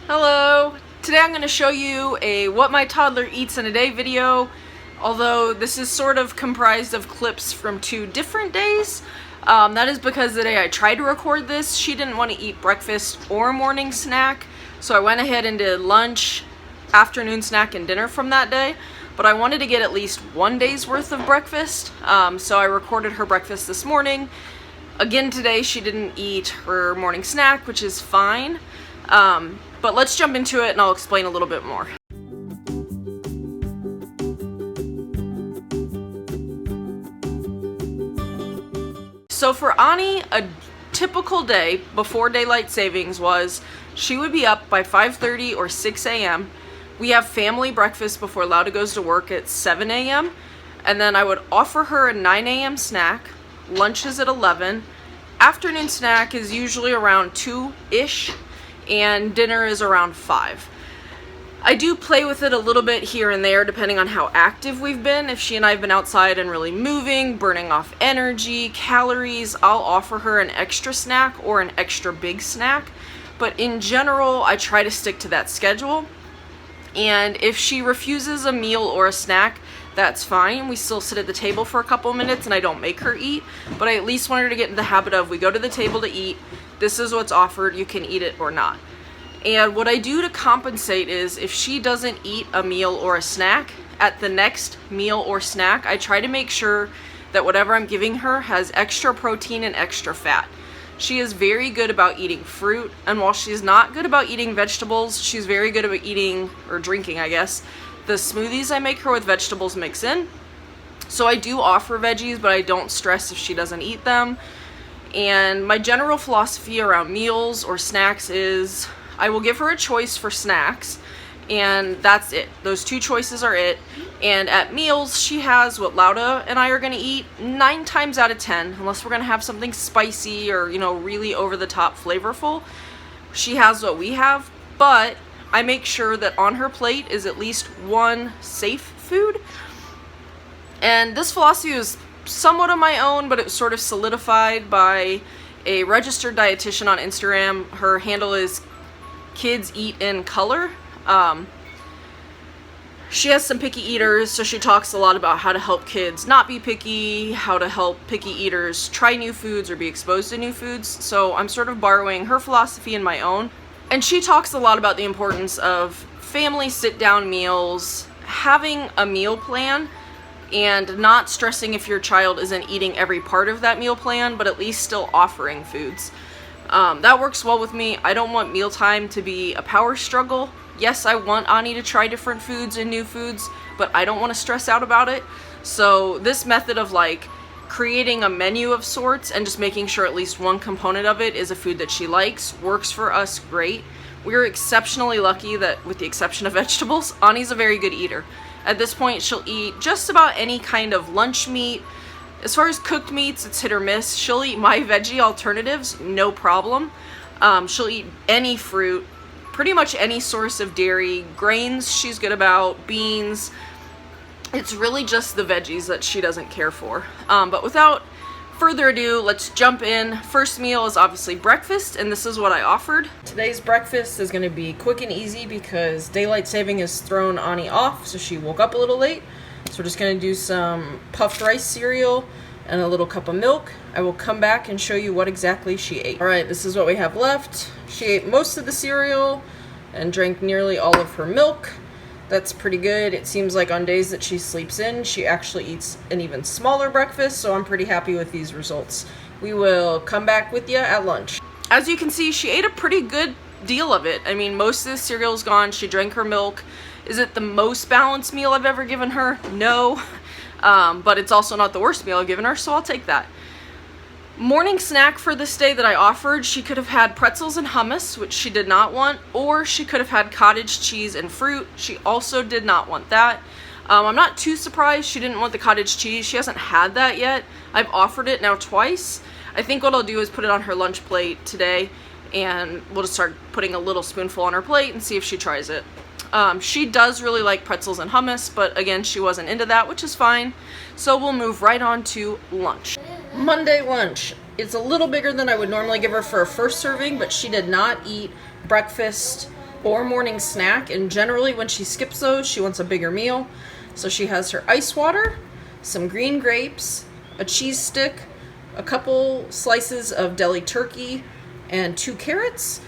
Hello! Today I'm going to show you a what my toddler eats in a day video, although this is sort of comprised of clips from 2 different days. That is because the day I tried to record this, she didn't want to eat breakfast or morning snack, so I went ahead and did lunch, afternoon snack, and dinner from that day. But I wanted to get at least 1 day's worth of breakfast, so I recorded her breakfast this morning. Again today she didn't eat her morning snack, which is fine. But let's jump into it and I'll explain a little bit more. So for Ani, a typical day before daylight savings was she would be up by 5:30 or 6 a.m. We have family breakfast before Lauda goes to work at 7 a.m. And then I would offer her a 9 a.m. snack. Lunch is at 11. Afternoon snack is usually around 2-ish. And dinner is around 5. I do play with it a little bit here and there depending on how active we've been. If she and I have been outside and really moving, burning off energy, calories, I'll offer her an extra snack or an extra big snack. But in general, I try to stick to that schedule. And if she refuses a meal or a snack, that's fine. We still sit at the table for a couple minutes and I don't make her eat. But I at least want her to get in the habit of we go to the table to eat. This is what's offered, you can eat it or not. And what I do to compensate is if she doesn't eat a meal or a snack, at the next meal or snack, I try to make sure that whatever I'm giving her has extra protein and extra fat. She is very good about eating fruit, and while she's not good about eating vegetables, she's very good about eating, or drinking I guess, the smoothies I make her with vegetables mixed in. So I do offer veggies, but I don't stress if she doesn't eat them. And my general philosophy around meals or snacks is I will give her a choice for snacks, and that's it. Those 2 choices are it. And at meals, she has what Lauda and I are going to eat 9 times out of 10, unless we're going to have something spicy or, really over-the-top flavorful. She has what we have, but I make sure that on her plate is at least 1 safe food. And this philosophy is somewhat of my own, but it was sort of solidified by a registered dietitian on Instagram. Her handle is Kids Eat in Color. She has some picky eaters, so she talks a lot about how to help kids not be picky, how to help picky eaters try new foods or be exposed to new foods. So I'm sort of borrowing her philosophy and my own. And she talks a lot about the importance of family sit-down meals, having a meal plan, and not stressing if your child isn't eating every part of that meal plan, but at least still offering foods. That works well with me. I don't want mealtime to be a power struggle. Yes, I want Ani to try different foods and new foods, but I don't want to stress out about it. So this method of creating a menu of sorts and just making sure at least 1 component of it is a food that she likes works for us great. We're exceptionally lucky that, with the exception of vegetables, Ani's a very good eater. At this point, she'll eat just about any kind of lunch meat. As far as cooked meats, it's hit or miss. She'll eat my veggie alternatives, no problem. She'll eat any fruit, pretty much any source of dairy. Grains, she's good about. Beans. It's really just the veggies that she doesn't care for. But without further ado, let's jump in. First meal is obviously breakfast, and this is what I offered. Today's breakfast is going to be quick and easy because daylight saving has thrown Ani off, so she woke up a little late. So we're just going to do some puffed rice cereal and a little cup of milk. I will come back and show you what exactly she ate. Alright, this is what we have left. She ate most of the cereal and drank nearly all of her milk. That's pretty good. It seems like on days that she sleeps in, she actually eats an even smaller breakfast, so I'm pretty happy with these results. We will come back with you at lunch. As you can see, she ate a pretty good deal of it. I mean, most of the cereal's gone. She drank her milk. Is it the most balanced meal I've ever given her? No. But it's also not the worst meal I've given her, so I'll take that. Morning snack for this day that I offered, she could have had pretzels and hummus, which she did not want, or she could have had cottage cheese and fruit. She also did not want that. I'm not too surprised she didn't want the cottage cheese. She hasn't had that yet. I've offered it now twice. I think what I'll do is put it on her lunch plate today, and we'll just start putting a little spoonful on her plate and see if she tries it. She does really like pretzels and hummus, but again, she wasn't into that, which is fine. So we'll move right on to lunch. Monday lunch. It's a little bigger than I would normally give her for a first serving, but she did not eat breakfast or morning snack, and generally when she skips those, she wants a bigger meal. So she has her ice water, some green grapes, a cheese stick, a couple slices of deli turkey, and 2 carrots.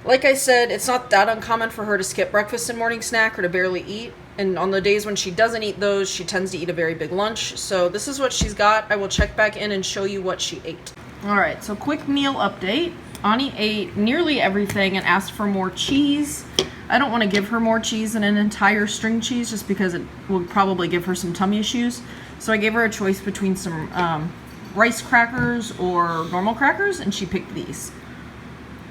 Like I said, it's not that uncommon for her to skip breakfast and morning snack or to barely eat. And on the days when she doesn't eat those, she tends to eat a very big lunch. So this is what she's got. I will check back in and show you what she ate. All right, so quick meal update. Ani ate nearly everything and asked for more cheese. I don't want to give her more cheese than an entire string cheese just because it will probably give her some tummy issues. So I gave her a choice between some rice crackers or normal crackers, and she picked these.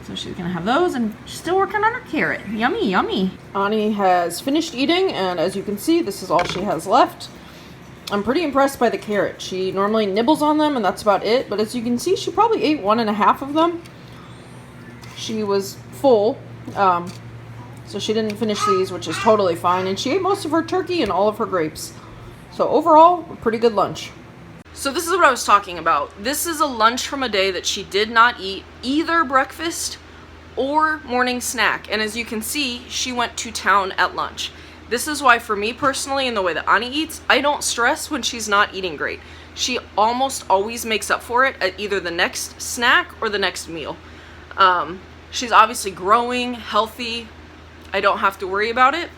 So she's gonna have those, and she's still working on her carrot. Yummy, yummy. Ani has finished eating, and as you can see, this is all she has left. I'm pretty impressed by the carrot. She normally nibbles on them, and that's about it. But as you can see, she probably ate 1.5 of them. She was full, so she didn't finish these, which is totally fine. And she ate most of her turkey and all of her grapes. So overall, a pretty good lunch. So this is what I was talking about. This is a lunch from a day that she did not eat either breakfast or morning snack. And as you can see, she went to town at lunch. This is why for me personally, in the way that Ani eats, I don't stress when she's not eating great. She almost always makes up for it at either the next snack or the next meal. She's obviously growing, healthy. I don't have to worry about it.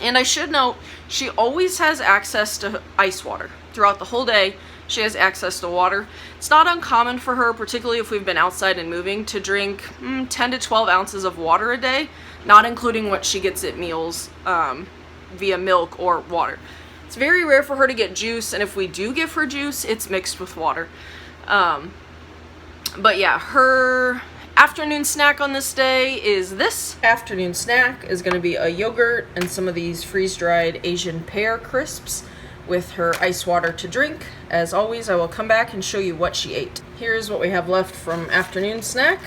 And I should note, she always has access to ice water. Throughout the whole day, she has access to water. It's not uncommon for her, particularly if we've been outside and moving, to drink 10 to 12 ounces of water a day, not including what she gets at meals via milk or water. It's very rare for her to get juice, and if we do give her juice, it's mixed with water. But yeah, her afternoon snack on this day is this. Afternoon snack is going to be a yogurt and some of these freeze-dried Asian pear crisps with her ice water to drink. As always, I will come back and show you what she ate. Here's what we have left from afternoon snack.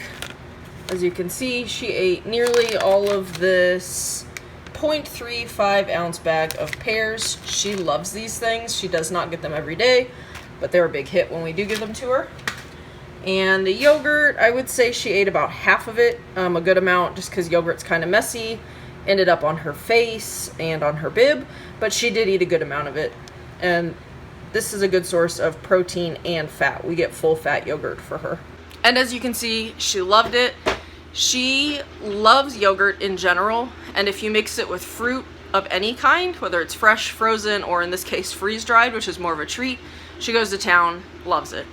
As you can see, she ate nearly all of this 0.35 ounce bag of pears. She loves these things. She does not get them every day, but they're a big hit when we do give them to her. And the yogurt, I would say she ate about half of it, a good amount, just because yogurt's kind of messy. Ended up on her face and on her bib, but she did eat a good amount of it. And this is a good source of protein and fat. We get full fat yogurt for her. And as you can see, she loved it. She loves yogurt in general, and if you mix it with fruit of any kind, whether it's fresh, frozen, or in this case freeze-dried, which is more of a treat, she goes to town, loves it.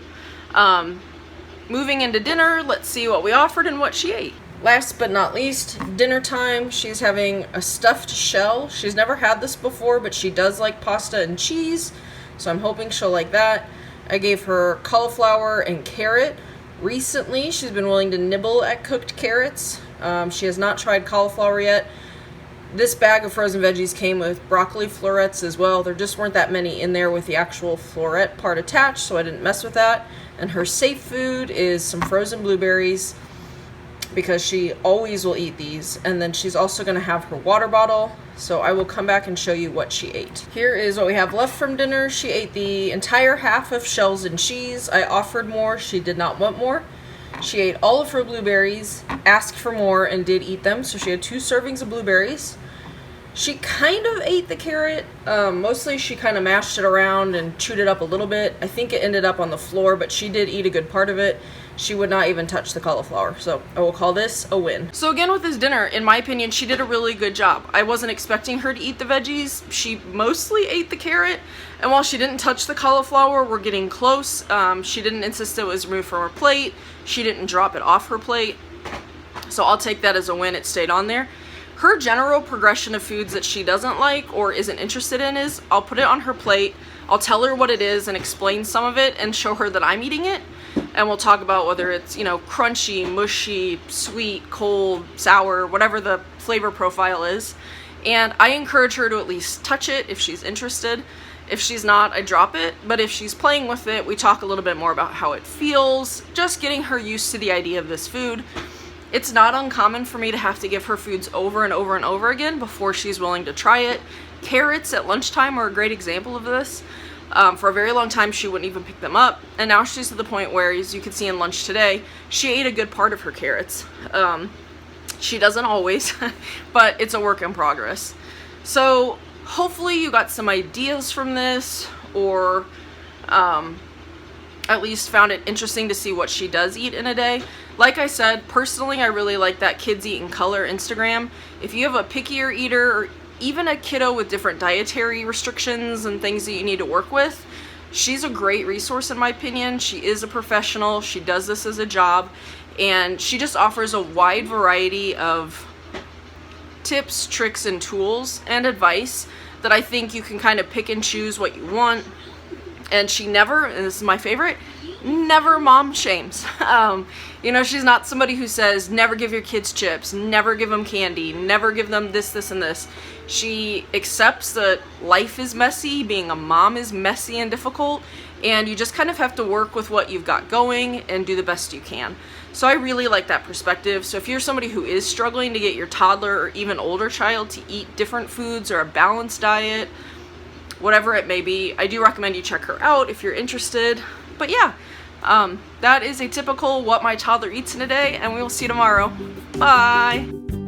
Moving into dinner, let's see what we offered and what she ate. Last but not least, dinner time. She's having a stuffed shell. She's never had this before, but she does like pasta and cheese, so I'm hoping she'll like that. I gave her cauliflower and carrot. Recently, she's been willing to nibble at cooked carrots. She has not tried cauliflower yet. This bag of frozen veggies came with broccoli florets as well. There just weren't that many in there with the actual floret part attached, so I didn't mess with that. And her safe food is some frozen blueberries, because she always will eat these. And then she's also going to have her water bottle, so I will come back and show you what she ate. Here is what we have left from dinner. She ate the entire half of shells and cheese. I offered more. She did not want more. She ate all of her blueberries, asked for more, and did eat them. So she had 2 servings of blueberries. She kind of ate the carrot. Mostly she kind of mashed it around and chewed it up a little bit. I think it ended up on the floor, but she did eat a good part of it. She would not even touch the cauliflower, so I will call this a win. So again, with this dinner, in my opinion, she did a really good job. I wasn't expecting her to eat the veggies. She mostly ate the carrot, and while she didn't touch the cauliflower, we're getting close. She didn't insist it was removed from her plate. She didn't drop it off her plate, so I'll take that as a win. It stayed on there. Her general progression of foods that she doesn't like or isn't interested in is, I'll put it on her plate, I'll tell her what it is and explain some of it and show her that I'm eating it, and we'll talk about whether it's, you know, crunchy, mushy, sweet, cold, sour, whatever the flavor profile is. And I encourage her to at least touch it if she's interested. If she's not, I drop it, but if she's playing with it, we talk a little bit more about how it feels, just getting her used to the idea of this food. It's not uncommon for me to have to give her foods over and over and over again before she's willing to try it. Carrots at lunchtime are a great example of this. For a very long time, she wouldn't even pick them up, and now she's at the point where, as you can see in lunch today, she ate a good part of her carrots. She doesn't always, but it's a work in progress. So hopefully you got some ideas from this, or at least found it interesting to see what she does eat in a day. Like I said, personally, I really like that Kids Eat in Color Instagram. If you have a pickier eater, or even a kiddo with different dietary restrictions and things that you need to work with, she's a great resource in my opinion. She is a professional, she does this as a job, and she just offers a wide variety of tips, tricks, and tools and advice that I think you can kind of pick and choose what you want. And she never, and this is my favorite, never mom shames. You know, she's not somebody who says, never give your kids chips, never give them candy, never give them this, this, and this. She accepts that life is messy, being a mom is messy and difficult, and you just kind of have to work with what you've got going and do the best you can. So I really like that perspective. So if you're somebody who is struggling to get your toddler or even older child to eat different foods or a balanced diet, whatever it may be, I do recommend you check her out if you're interested. But yeah, that is a typical what my toddler eats in a day, and we will see you tomorrow. Bye!